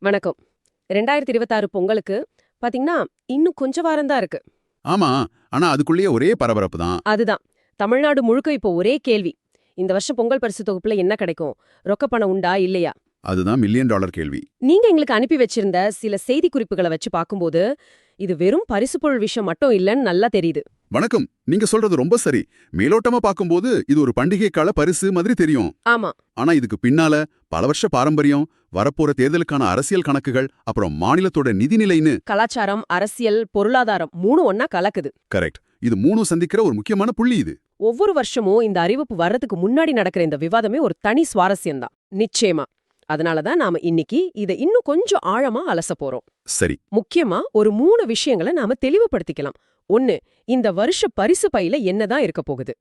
வணக்கம். 2026 பொங்கலுக்கு பாத்தீங்கன்னா, இன்னும் கொஞ்ச வாரம் தான் இருக்கு. ஆமா, ஆனா அதுக்குள்ளேயே ஒரே பரபரப்பு தான். அதுதான். தமிழ்நாடு முழுக்க இப்போ ஒரே கேள்வி. இந்த வருஷம் பொங்கல் பரிசு தொகுப்புல என்ன கிடைக்கும்? ரொக்க பணம் உண்டா இல்லையா? அதுதான் மில்லியன் டாலர் கேள்வி. நீங்க எங்களுக்கு அனுப்பி வச்சிருந்த சில செய்தி குறிப்புகளை வச்சு பாக்கும்போது, இது வெறும் பரிசு பொருள் விஷயம் மட்டும் இல்லன்னு நல்லா தெரியுது. வணக்கம், நீங்க சொல்றது ரொம்ப சரி. மேலோட்டமா பார்க்கும்போது இது ஒரு பண்டிகை கால பரிசு மாதிரி தெரியும். ஆமா. ஆனா இதுக்கு பின்னால பல வருஷ பாரம்பரியம், வரப்போற தேர்தலுக்கான அரசியல் கணக்குகள், அப்புறம் மாநிலத்தோட நிதிநிலைன்னு. கலாச்சாரம், அரசியல், பொருளாதாரம் 3 ஒன்னா கலக்குது. கரெக்ட். இது மூணும் சந்திக்கிற ஒரு முக்கியமான புள்ளி இது. ஒவ்வொரு வருஷமும் இந்த அறிவிப்பு வர்றதுக்கு முன்னாடி நடக்கிற இந்த விவாதமே ஒரு தனி சுவாரஸ்யம்தான். நிச்சயமா. அதனாலதான் நாம இன்னைக்கு இதை இன்னும் கொஞ்சம் ஆழமா அலச போறோம். சரி. முக்கியமா ஒரு 3 விஷயங்களை நாம தெளிவுபடுத்திக்கலாம். 1, இந்த வருஷ பரிசு பையில என்னதான் இருக்க போகுது.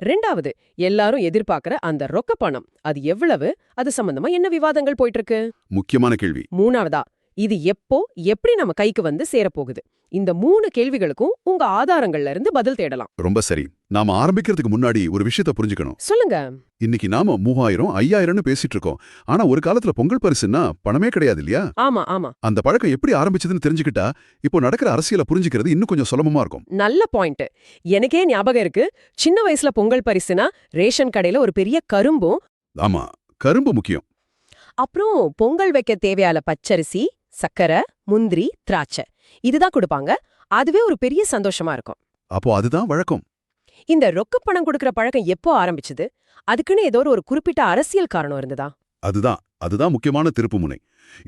2வது, எல்லாரும் எதிர்பார்க்கிற அந்த ரொக்க பணம் அது எவ்வளவு, அது சம்பந்தமா என்ன விவாதங்கள் போயிட்டு இருக்கு. முக்கியமான கேள்வி. 3வதா, இது எப்போ எப்படி நம்ம கைக்கு வந்து சேரப்போகுது. இந்த 3 கேள்விகளுக்கும் உங்க ஆதாரங்கள்ல இருந்து பதில் தேடலாம். ரொம்ப சரி. நாம ஆரம்பிக்கிறதுக்கு முன்னாடி ஒரு விஷயத்தை புரிஞ்சுக்கணும். சொல்லுங்க. இன்னைக்கு நாம 3000, 5000ன்னு பேசிட்டு இருக்கோம். ஆனா ஒரு காலத்துல பொங்கல் பரிசுன்னா பணமே கிடையாது இல்லையா? ஆமா ஆமா. அந்த பழக்கம் எப்படி ஆரம்பிச்சதுன்னு தெரிஞ்சுக்கிட்டா இப்போ நடக்கிற அரசியலை புரிஞ்சுக்கிறது இன்னும் கொஞ்சம் சுலபமா இருக்கும். நல்ல பாயிண்ட். எனக்கே ஞாபகம் இருக்கு, சின்ன வயசுல பொங்கல் பரிசுனா ரேஷன் கடையில ஒரு பெரிய கரும்பும். ஆமா, கரும்பு முக்கியம். அப்புறம் பொங்கல் வைக்க தேவையான பச்சரிசி, சக்கரை, முந்திரி, திராட்சை இதுதான் கொடுப்பாங்க. அதுவே ஒரு பெரிய சந்தோஷமா இருக்கும். அப்போ அதுதான் வழக்கம். இந்த ரொக்க பணம் கொடுக்கற பழக்கம் எப்போ ஆரம்பிச்சது? அதுக்குன்னு ஏதோ ஒரு குறிப்பிட்ட அரசியல் காரணம் இருந்ததா? அதுதான் முக்கியமான திருப்புமுனை.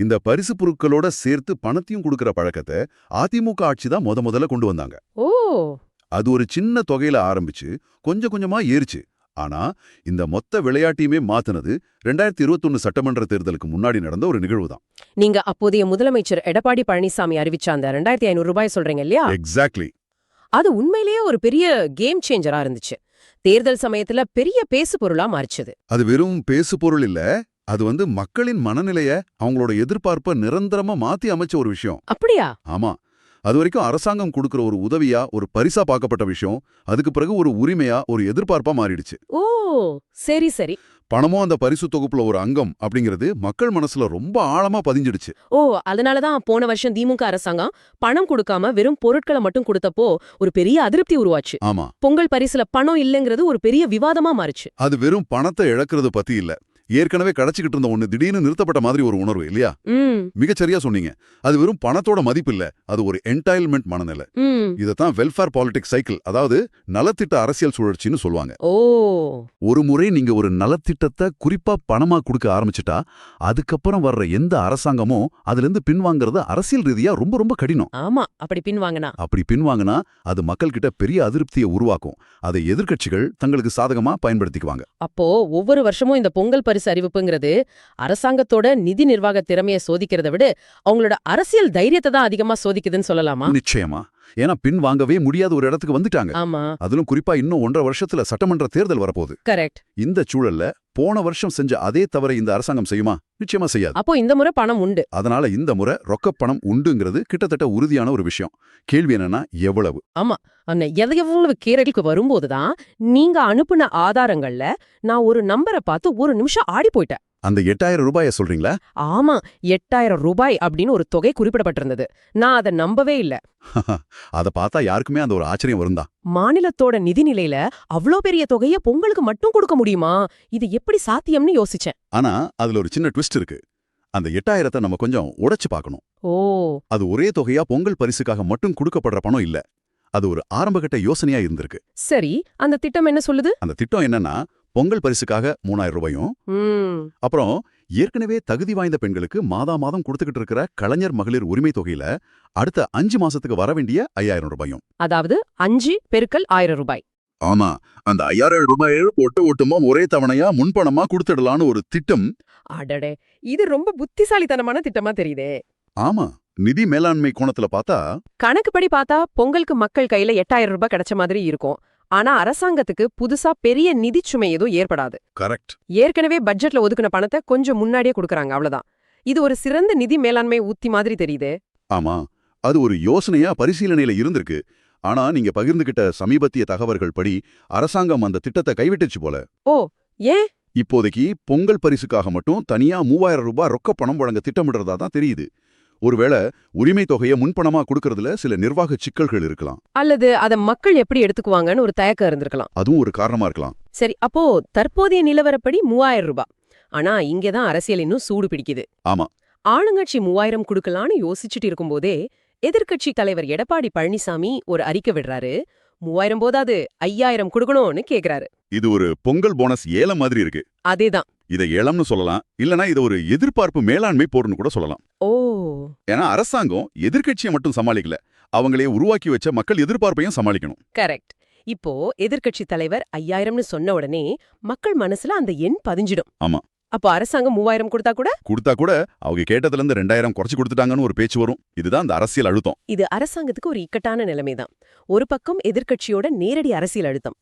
இந்த பரிசு பொருட்களோட சேர்த்து பணத்தையும் கொடுக்கற பழக்கத்தை அதிமுக ஆட்சி தான் முதல்ல கொண்டு வந்தாங்க. ஓ. அது ஒரு சின்ன தொகையில ஆரம்பிச்சு கொஞ்சம் கொஞ்சமா ஏறிச்சு. ஆனா இந்த மொத்த விளையாட்டையுமே மாத்துனது 2021 சட்டமன்ற தேர்தலுக்கு முன்னாடி நடந்த ஒரு நிகழ்வு தான். நீங்க அப்போதைய முதலமைச்சர் எடப்பாடி பழனிசாமி அறிவிச்ச அந்த 2500 ரூபாய் சொல்றீங்க இல்லையா? எக்ஸாக்ட்லி. அது உண்மையிலேயே ஒரு பெரிய கேம் சேஞ்சரா இருந்துச்சு. தேர்தல் சமயத்துல பெரிய பேசு பொருளா மாறிச்சது. அது வெறும் பேசு பொருள் இல்ல, அது மக்களின் மனநிலைய, அவங்களோட எதிர்பார்ப்ப நிரந்தரமா மாத்தி அமைச்ச ஒரு விஷயம். அப்படியா? ஆமா. அது வரைக்கும் அரசாங்கம் கொடுக்கிற ஒரு உதவியா, ஒரு பரிசா பார்க்கப்பட்ட விஷயம், அதுக்கு பிறகு ஒரு உரிமையா, ஒரு எதிர்பார்ப்பா மாறிடுச்சு. ஓ, சரி சரி. பணமும் அந்த பரிசு தொகுப்புல ஒரு அங்கம் அப்படிங்கிறது மக்கள் மனசுல ரொம்ப ஆழமா பதிஞ்சிடுச்சு. ஓ, அதனாலதான் போன வருஷம் திமுக அரசாங்கம் பணம் கொடுக்காம வெறும் பொருட்களை மட்டும் கொடுத்தப்போ ஒரு பெரிய அதிருப்தி உருவாச்சு. ஆமா. பொங்கல் பரிசுல பணம் இல்லங்கிறது ஒரு பெரிய விவாதமா மாறிச்சு. அது வெறும் பணத்தை இழக்கிறது பத்தி இல்ல, ஏற்கனவே கிடைச்சிக்கிட்டு இருந்த ஒண்ணு திடீர்னு நிறுத்தப்பட்ட மாதிரி ஒரு உணர்வு இல்லையா? மிகச்சரியா சொன்னீங்க. அது வெறும் பணத்தோட மதிப்பு இல்ல, அது ஒரு என்டைல்மெண்ட் மனநிலை. இதத்தான் வெல்ஃபேர் பாலிடிக்ஸ் சைக்கிள், அதாவது நலத்திட்ட அரசியல் சுழற்சின்னு சொல்லுவாங்க. ஓ. ஒரு முறை நீங்க ஒரு நலத்திட்டத்தை குறிப்பா பணமா கொடுக்க ஆரம்பிச்சுட்டா, அதுக்கப்புறம் வர்ற எந்த அரசாங்கமும் அதுல இருந்து பின்வாங்கிறது அரசியல் ரீதியா ரொம்ப ரொம்ப கடினம். ஆமா, அப்படி பின்வாங்கினா அது மக்கள் கிட்ட பெரிய அதிருப்தியை உருவாக்கும். அதை எதிர்க்கட்சிகள் தங்களுக்கு சாதகமா பயன்படுத்திக்குவாங்க. அப்போ ஒவ்வொரு வருஷமும் இந்த பொங்கல் பரிசு அறிவிப்புங்கிறது அரசாங்கத்தோட நிதி நிர்வாக திறமையை சோதிக்கிறத விட அவங்களோட அரசியல் தைரியத்தை தான் அதிகமா சோதிக்குதுன்னு சொல்லலாமா? நிச்சயமா. ஏன்னா பின் வாங்கவே முடியாத ஒரு இடத்துக்கு வந்துட்டாங்க. ஆமா. அதிலும் குறிப்பா இன்னும் 1.5 வருஷத்துல சட்டமன்ற தேர்தல் வரப்போகுது. கரெக்ட். இந்த சூழல்ல போன வருஷம் செஞ்ச அதே தவறை இந்த அரசாங்கம் செய்யுமா? நிச்சயமா செய்யாது. அப்போ இந்த முறை பணம் உண்டு. அதனால இந்த முறை ரொக்க பணம் உண்டுங்கிறது கிட்டத்தட்ட உறுதியான ஒரு விஷயம். கேள்வி என்னன்னா எவ்வளவு? ஆமா, எவ்வளவு கேரளுக்கு வரும்போதுதான் நீங்க அனுப்புன ஆதாரங்கள்ல நான் ஒரு நம்பரை பார்த்து ஒரு நிமிஷம் ஆடி போயிட்டேன். அந்த 8000 ரூபாய சொல்றீங்களா? ஆமா, 8000 ரூபாய் அப்படின்னு ஒரு தொகை குறிப்பிடப்பட்டிருந்தது. நான் அதை நம்பவே இல்ல. அத பார்த்தா யாருக்குமே அந்த ஒரு ஆச்சரியம் வருந்தா? மாநிலத்தோட நிதிநிலையில அவ்ளோ பெரிய தொகைய பொங்கலுக்கு மட்டும் கொடுக்க முடியுமா? இது எப்படி சாத்தியம்னு யோசிச்சேன். ஆனா அதுல ஒரு சின்ன ட்விஸ்ட் இருக்கு. அந்த 8000 நம்ம கொஞ்சம் உடைச்சு பார்க்கணும். ஓ. அது ஒரே தொகையா பொங்கல் பரிசுக்காக மட்டும் கொடுக்கப்படுற பணம் இல்ல. அது ஒரு ஆரம்பகட்ட யோசனையா இருந்திருக்கு. சரி, அந்த திட்டம் என்ன சொல்லுது? அந்த திட்டம் என்னன்னா, பொங்கல் பரிசுக்காக 3000 ரூபாயும், அப்புறம் ஏற்கனவே தகுதி வாய்ந்த பெண்களுக்கு மாதம் கொடுத்துக்கிட்டு இருக்கிற கலைஞர் மகளிர் உரிமை தொகையில அடுத்த 5 மாசத்துக்கு வர வேண்டிய 5000 ரூபாயும். அதாவது 5 பெருக்கல் 1000 ரூபாய். ஆமா, அந்த 5000 ரூபாயை ஒட்டுமொத்தமா ஒரே தவணையா முன்பணமா கொடுத்துடலான்னு ஒரு திட்டம். அடடே, இது ரொம்ப புத்திசாலித்தனமான திட்டமா தெரியுதே. ஆமா, நிதி மேலாண்மை கோணத்துல பார்த்தா, கணக்குப்படி பார்த்தா பொங்கலுக்கு மக்கள் கையில 8000 ரூபாய் கிடைச்ச மாதிரி இருக்கும். ஆனா அரசாங்கத்துக்கு புதுசா பெரிய நிதி சுமை எதுவும் ஏற்படாது. கரெக்ட். ஏற்கனவே பட்ஜெட்ல ஒதுக்குன பணத்தை கொஞ்சம் முன்னாடியே கொடுக்கறாங்க, அவ்வளவுதான். இது ஒரு சிறந்த நிதி மேலாண்மை உத்தி மாதிரி தெரியுது. ஆமா, அது ஒரு யோசனையா பரிசீலனையில இருந்திருக்கு. ஆனா நீங்க பகிர்ந்துகிட்ட சமீபத்திய தகவல்கள் படி அரசாங்கம் அந்த திட்டத்தை கைவிட்டுச்சு போல. ஓ, ஏன்? இப்போதைக்கு பொங்கல் பரிசுக்காக மட்டும் தனியா 3000 ரூபாய் ரொக்க பணம் வழங்க திட்டமிடுறதா தான் தெரியுது. ஒருவேளை உரிமை தொகையை முன்பணமா கொடுக்கறதுல சில நிர்வாக சிக்கல்கள் இருக்கலாம். அல்லது அத மக்கள் எப்படி எடுத்துக்குவாங்கன்னு ஒரு தயக்கம் இருந்திருக்கலாம். அதுவும் ஒரு காரணமா இருக்கலாம். சரி, அப்போ தற்போதைய நிலவரப்படி 3000 ரூபாய். ஆனா இங்கதான் அரசியல் இன்னும் சூடு பிடிக்குது. ஆமா. ஆளுங்கட்சி 3000 கொடுக்கலான்னு யோசிச்சுட்டு இருக்கும்போதே எதிர்க்கட்சி தலைவர் எடப்பாடி பழனிசாமி ஒரு அறிக்கை விடுறாரு. 3000 போதாது 5000 கொடுக்கணும்னு கேக்குறாரு. இது ஒரு பொங்கல் போனஸ் ஏலம் மாதிரி இருக்கு. அதேதான். இதை ஏலம்னு சொல்லலாம், இல்லனா இது ஒரு எதிர்பார்ப்பு மேலாண்மை போர்னு கூட சொல்லலாம். ஓ. ஏன்னா அரசாங்கம் எதிர்க்கட்சியை மட்டும் சமாளிக்கல, அவங்களே உருவாக்கி வச்ச மக்கள் எதிர்பார்ப்பையும் சமாளிக்கணும். கரெக்ட். இப்போ எதிர்க்கட்சி தலைவர் 5000ன்னு சொன்ன உடனே மக்கள் மனசுல அந்த எண் பதிஞ்சிடும். ஆமா. அப்போ அரசாங்கம் 3000 கொடுத்தா கூட அவங்க கேட்டதுல இருந்து 2000 குறைச்சு கொடுத்துட்டாங்கன்னு ஒரு பேச்சு வரும். இதுதான் அந்த அரசியல் அழுத்தம். இது அரசாங்கத்துக்கு ஒரு இக்கட்டான நிலைமைதான். ஒரு பக்கம் எதிர்க்கட்சியோட நேரடி அரசியல் அழுத்தம்,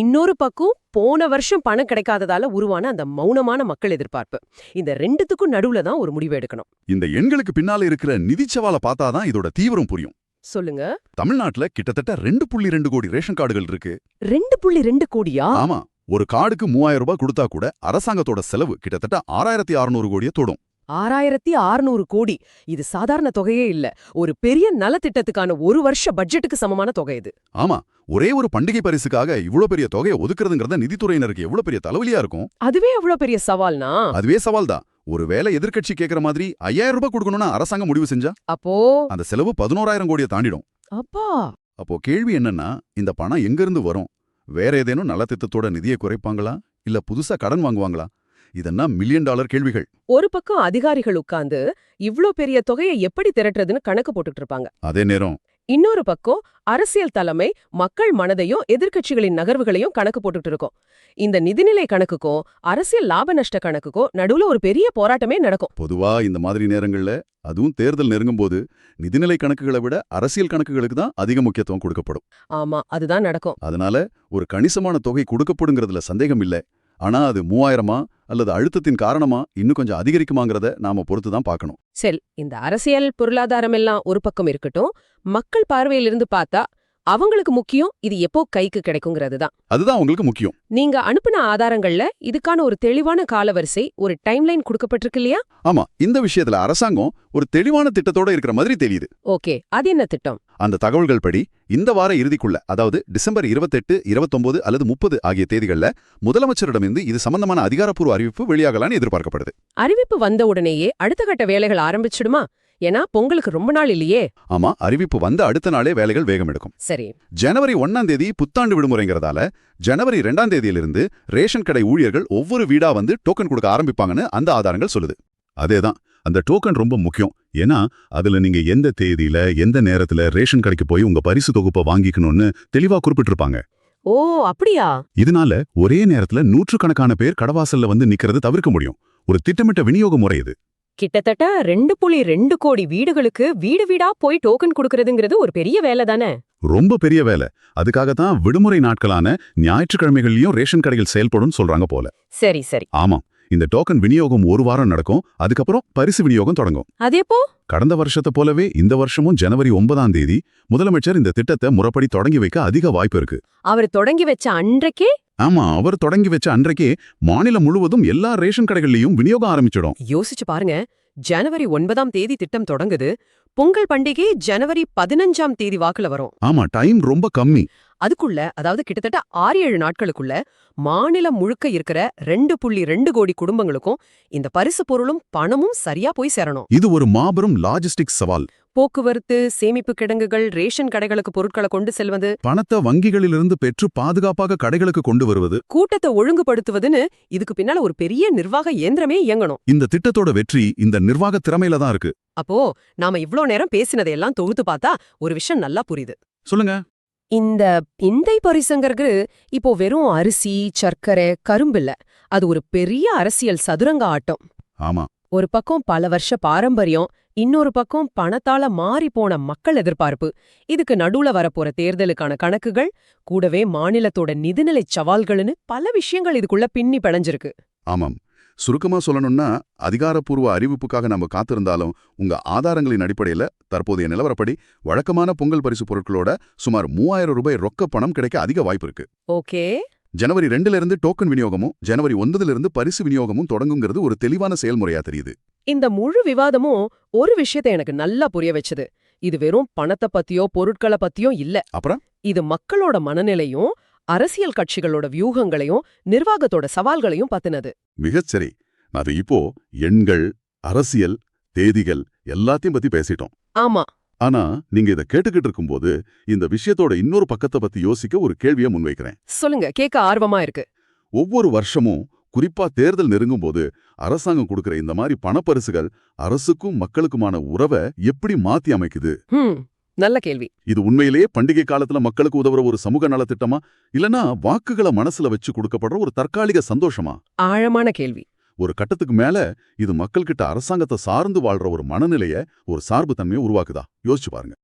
இன்னொரு பக்கம் போன வருஷம் பணம் கிடைக்காததால உருவான அந்த மௌனமான மக்கள் எதிர்பார்ப்பு. இந்த ரெண்டுத்துக்கும் நடுவுல தான் ஒரு முடிவு எடுக்கணும். இந்த எண்களுக்கு பின்னால இருக்கிற நிதிச்சவால பார்த்தாதான் இதோட தீவிரம் புரியும். சொல்லுங்க. தமிழ்நாட்டுல கிட்டத்தட்ட 2.2 கோடி ரேஷன் கார்டுகள் இருக்கு. 2.2 கோடியா? ஆமா. ஒரு கார்டுக்கு 3000 ரூபாய் கொடுத்தா கூட அரசாங்கத்தோட செலவு கிட்டத்தட்ட 6600 கோடியை தொடும். 6600 கோடி. இது சாதாரண தொகையே இல்ல. ஒரு பெரிய நலத்திட்டத்துக்கான ஒரு வருஷ பட்ஜெட்டுக்கு சமமான தொகை இது. ஆமா. ஒரே ஒரு பண்டிகை பரிசுக்காக இவ்ளோ பெரிய தொகையை ஒதுக்குறதுங்கிறத நிதித்துறையினருக்கு எவ்வளவு பெரிய தலைவலியா இருக்கும். அதுவே எவ்வளவு பெரிய சவால்னா? அதுவே சவால் தான். ஒருவேளை எதிர்க்கட்சி கேக்குற மாதிரி 5000 ரூபாய் கொடுக்கணும்னா அரசாங்கம் முடிவு செஞ்சா அப்போ அந்த செலவு 11000 கோடியை தாண்டிடும். அப்போ கேள்வி என்னன்னா, இந்த பணம் எங்க இருந்து வரும்? வேற ஏதேனும் நலத்திட்டத்தோட நிதியை குறைப்பாங்களா, இல்ல புதுசா கடன் வாங்குவாங்களா? இதெல்லாம் $1 மில்லியன் கேள்விகள். ஒரு பக்கம் அதிகாரிகள் உட்கார்ந்து இவ்ளோ பெரிய தொகையை எப்படி திரட்டுறதுன்னு கணக்கு போட்டுட்டு இருப்பாங்க. அதே நேரம் இன்னொரு பக்கம் அரசியல் தலைமை மக்கள் மனதையும் எதிர்க்கட்சிகளின் நகர்வுகளையும் கணக்கு போட்டுட்டு இருக்கோம். இந்த நிதிநிலை கணக்குக்கும் அரசியல் லாப நஷ்ட கணக்குக்கும் நடுவுல ஒரு பெரிய போராட்டமே நடக்கும். பொதுவா இந்த மாதிரி நேரங்கள்ல, அதுவும் தேர்தல் நெருங்கும் போது, நிதிநிலை கணக்குகளை விட அரசியல் கணக்குகளுக்கு தான் அதிக முக்கியத்துவம் கொடுக்கப்படும். ஆமா, அதுதான் நடக்கும். அதனால ஒரு கணிசமான தொகை கொடுக்கப்படுங்கிறதுல சந்தேகம் இல்லை. ஆனா அது 3000 அல்லது அழுத்தத்தின் காரணமா இன்னும் கொஞ்சம் அதிகரிக்குமாங்கிறத நாம பொறுத்து தான் பார்க்கணும். சரி, இந்த அரசியல் பொருளாதாரம் எல்லாம் ஒரு பக்கம் இருக்கட்டும், மக்கள் பார்வையிலிருந்து பார்த்தா அவங்களுக்கு முக்கியம் இது எப்போ கைக்கு கிடைக்குங்கிறது தான். அதுதான் உங்களுக்கு முக்கியம். நீங்க அனுப்பின ஆதாரங்கள்ல இதுக்கான ஒரு தெளிவான காலவரிசை, ஒரு டைம்லைன் கொடுக்கப்பட்டிருக்கு இல்லையா? ஆமா. இந்த விஷயத்துல அரசாங்கம் ஒரு தெளிவான திட்டத்தோட இருக்கிற மாதிரி தெரியுது. ஓகே, அது என்ன திட்டம்? அந்த தகவல்கள் படி இந்த வார இறுதிக்குள்ள, அதாவது டிசம்பர் 28, 29 அல்லது 30 ஆகிய தேதிகள்ல முதலமைச்சரிடமிருந்து இது சம்பந்தமான அதிகாரப்பூர்வ அறிவிப்பு வெளியாகலான்னு எதிர்பார்க்கப்படுது. அறிவிப்பு வந்த உடனேயே அடுத்த கட்ட வேலைகள் ஆரம்பிச்சிடுமா? ஏன்னா பொங்கலுக்கு ரொம்ப நாள் இல்லையே. ஆமா. அறிவிப்பு வந்த அடுத்த நாளே வேலைகள் வேகம் எடுக்கும். சரி. ஜனவரி 1ஆம் தேதி புத்தாண்டு விடுமுறைங்கிறதால ஜனவரி 2ஆம் தேதியிலிருந்து ரேஷன் கடை ஊழியர்கள் ஒவ்வொரு வீடா வந்து டோக்கன் கொடுக்க ஆரம்பிப்பாங்கன்னு அந்த ஆதாரங்கள் சொல்லுது. அதேதான், அந்த டோக்கன் ரொம்ப முக்கியம். ஏன்னா அதுல நீங்க எந்த தேதியில எந்த நேரத்துல ரேஷன் கடைக்கு போய் உங்க பரிசு தொகுப்பை வாங்கிக்கணும்னு தெளிவா குறிப்பிட்டிருப்பாங்க. ஓ, அப்படியா? இதனால ஒரே நேரத்துல நூற்றுக்கணக்கான பேர் கடவாசல்ல வந்து நிக்கிறது தவிர்க்க முடியும். ஒரு திட்டமிட்ட விநியோக முறை இது. கிட்டத்தட்ட 2.2 கோடி வீடுகளுக்கு வீடு வீடா போய் டோக்கன் கொடுக்கறதுங்கிறது ஒரு பெரிய வேலை தானே. ரொம்ப பெரிய வேலை. அதுக்காகத்தான் விடுமுறை நாட்களான ஞாயிற்றுக்கிழமைகள்லயும் ரேஷன் கடைகள் செயல்படும் சொல்றாங்க போல. சரி சரி. ஆமா. இந்த டோக்கன் விநியோகம் ஒரு வாரம் நடக்கும். அதுக்கப்புறம் பரிசு விநியோகம் தொடங்கும். அதேப்போ கடந்த வருஷத்தை போலவே இந்த வருஷமும் ஜனவரி 9ஆம் தேதி முதலமைச்சர் இந்த திட்டத்தை முறைப்படி தொடங்கி வைக்க அதிக வாய்ப்பு இருக்கு. அவர் தொடங்கி வச்ச அன்றைக்கே? ஆமா. அவர் தொடங்கி வச்ச அன்றைக்கே மாநிலம் முழுவதும் எல்லா ரேஷன் கடைகள்லயும் விநியோகம் ஆரம்பிச்சிடும். யோசிச்சு பாருங்க, ஜனவரி 9ஆம் தேதி திட்டம் தொடங்குது. பொங்கல் பண்டிகை ஜனவரி 15ஆம் தேதி வாக்குல வரும். ஆமா. டைம் ரொம்ப கம்மி. அதுக்குள்ள, அதாவது கிட்டத்தட்ட 6-7 நாட்களுக்குள்ள மாநிலம் முழுக்க இருக்கிற 2.2 கோடி குடும்பங்களுக்கும் இந்த பரிசு பொருளும் பணமும் சரியா போய் சேரணும். இது ஒரு மாபெரும் லாஜிஸ்டிக் சவால். போக்குவரத்து, சேமிப்பு கிடங்குகள், ரேஷன் கடைகளுக்கு பொருட்களை கொண்டு செல்வது, பணத்தை வங்கிகளிலிருந்து பெற்று பாதுகாப்பாக கடைகளுக்கு கொண்டு வருவது, கூட்டத்தை ஒழுங்குபடுத்துவதுன்னு இதுக்கு பின்னால ஒரு பெரிய நிர்வாக இயந்திரமே இயங்கணும். இந்த திட்டத்தோட வெற்றி இந்த நிர்வாக திறமையில தான் இருக்கு. அப்போ நாம இவ்ளோ நேரம் பேசினதையெல்லாம் தொகுத்து பார்த்தா ஒரு விஷயம் நல்லா புரியுது. சொல்லுங்க. இந்த பிந்தை பரிசுங்கிறது இப்போ வெறும் அரிசி, சர்க்கரை, கரும்பு இல்ல. அது ஒரு பெரிய அரசியல் சதுரங்க ஆட்டம். ஆமா. ஒரு பக்கம் பல வருஷ பாரம்பரியம், இன்னொரு பக்கம் பணத்தால மாறி போன மக்கள் எதிர்பார்ப்பு. இதுக்கு நடுவுல வரப்போற தேர்தலுக்கான கணக்குகள், கூடவே மாநிலத்தோட நிதிநிலை சவால்கள்னு பல விஷயங்கள் இதுக்குள்ள பின்னி பிணைஞ்சிருக்கு. ஆமாம். சுருக்கமா சொல்லணும்னா, அதிகாரப்பூர்வ அறிவிப்புக்காக நம்ம காத்திருந்தாலும் உங்க ஆதாரங்களின் அடிப்படையில தற்போதைய நிலவரப்படி வழக்கமான பொங்கல் பரிசு பொருட்களோட சுமார் 3000 ரூபாய் ரொக்க பணம் கிடைக்க அதிக வாய்ப்பு இருக்கு. ஓகே. ஜனவரி 2ல இருந்து டோக்கன் விநியோகமும் ஜனவரி 9ல இருந்து பரிசு விநியோகமும் தொடங்குங்கிறது ஒரு தெளிவான செயல்முறையா தெரியுது. இந்த முழு விவாதமும் ஒரு விஷயத்தை எனக்கு நல்லா புரிய வச்சது. இது வெறும் பணத்தை பத்தியோ பொருட்களை பத்தியோ இல்ல. அப்புறம் இது மக்களோட மனநிலையும் அரசியல் கட்சிகளோட வியூகங்களையும் நிர்வாகத்தோட சவால்களையும் பத்தினது. மிகச்சரி. அது இப்போ எண்கள், அரசியல், தேதிகள் எல்லாத்தையும் பத்தி பேசிட்டோம். ஆமா. ஆனா நீங்க இத கேட்டுக்கிட்டு இருக்கும்போது இந்த விஷயத்தோட இன்னொரு பக்கத்தை பத்தி யோசிக்க ஒரு கேள்வியை முன்வைக்கிறேன். சொல்லுங்க, கேட்க ஆர்வமா இருக்கு. ஒவ்வொரு வருஷமும் குறிப்பா தேர்தல் நெருங்கும் போது அரசாங்கம் கொடுக்கிற இந்த மாதிரி பணப்பரிசுகள் அரசுக்கும் மக்களுக்குமான உறவை எப்படி மாத்தி அமைக்குது? நல்ல கேள்வி. இது உண்மையிலேயே பண்டிகை காலத்துல மக்களுக்கு உதவுற ஒரு சமூக நலத்திட்டமா இல்லனா வாக்குகளை மனசுல வச்சு கொடுக்கப்படுற ஒரு தற்காலிக சந்தோஷமா? ஆழமான கேள்வி. ஒரு கட்டத்துக்கு மேல இது மக்கள்கிட்ட அரசாங்கத்தை சார்ந்து வாழ்ற ஒரு மனநிலைய, ஒரு சார்பு தன்மையை உருவாக்குதா? யோசிச்சு பாருங்க.